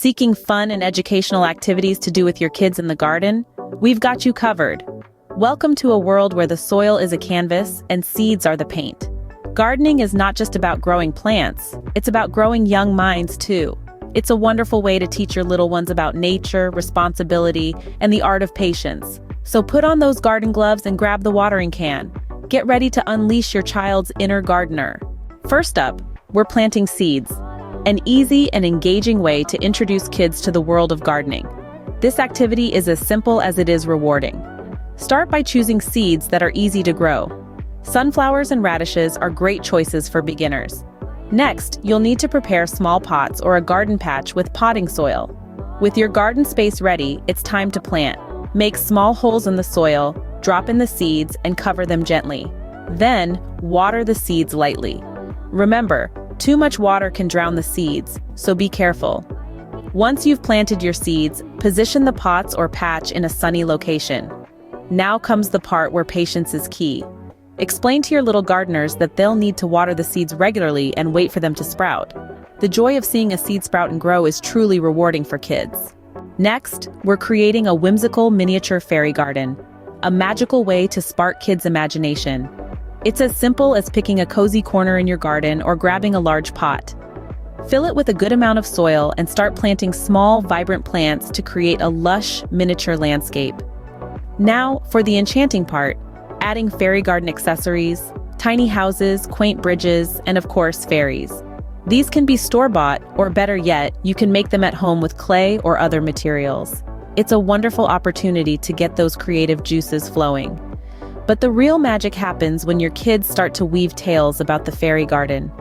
Seeking fun and educational activities to do with your kids in the garden? We've got you covered. Welcome to a world where the soil is a canvas and seeds are the paint. Gardening is not just about growing plants, it's about growing young minds too. It's a wonderful way to teach your little ones about nature, responsibility, and the art of patience. So put on those garden gloves and grab the watering can. Get ready to unleash your child's inner gardener. First up, we're planting seeds. An easy and engaging way to introduce kids to the world of gardening. This activity is as simple as it is rewarding. Start by choosing seeds that are easy to grow. Sunflowers and radishes are great choices for beginners. Next, you'll need to prepare small pots or a garden patch with potting soil. With your garden space ready, it's time to plant. Make small holes in the soil, drop in the seeds, and cover them gently. Then, water the seeds lightly. Remember, too much water can drown the seeds, so be careful. Once you've planted your seeds, position the pots or patch in a sunny location. Now comes the part where patience is key. Explain to your little gardeners that they'll need to water the seeds regularly and wait for them to sprout. The joy of seeing a seed sprout and grow is truly rewarding for kids. Next, we're creating a whimsical miniature fairy garden, a magical way to spark kids' imagination. It's as simple as picking a cozy corner in your garden or grabbing a large pot. Fill it with a good amount of soil and start planting small, vibrant plants to create a lush, miniature landscape. Now, for the enchanting part, adding fairy garden accessories, tiny houses, quaint bridges, and of course, fairies. These can be store-bought, or better yet, you can make them at home with clay or other materials. It's a wonderful opportunity to get those creative juices flowing. But the real magic happens when your kids start to weave tales about the fairy garden.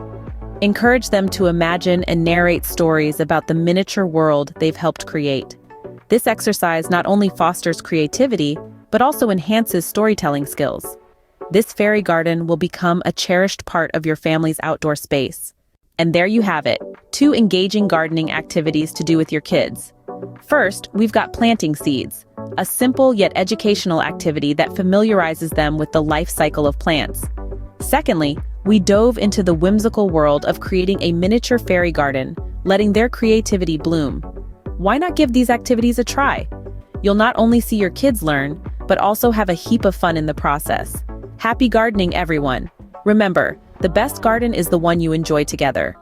Encourage them to imagine and narrate stories about the miniature world they've helped create. This exercise not only fosters creativity, but also enhances storytelling skills. This fairy garden will become a cherished part of your family's outdoor space. And there you have it, 2 engaging gardening activities to do with your kids. First, we've got planting seeds, a simple yet educational activity that familiarizes them with the life cycle of plants. Secondly, we dove into the whimsical world of creating a miniature fairy garden, letting their creativity bloom. Why not give these activities a try? You'll not only see your kids learn, but also have a heap of fun in the process. Happy gardening, everyone! Remember, the best garden is the one you enjoy together.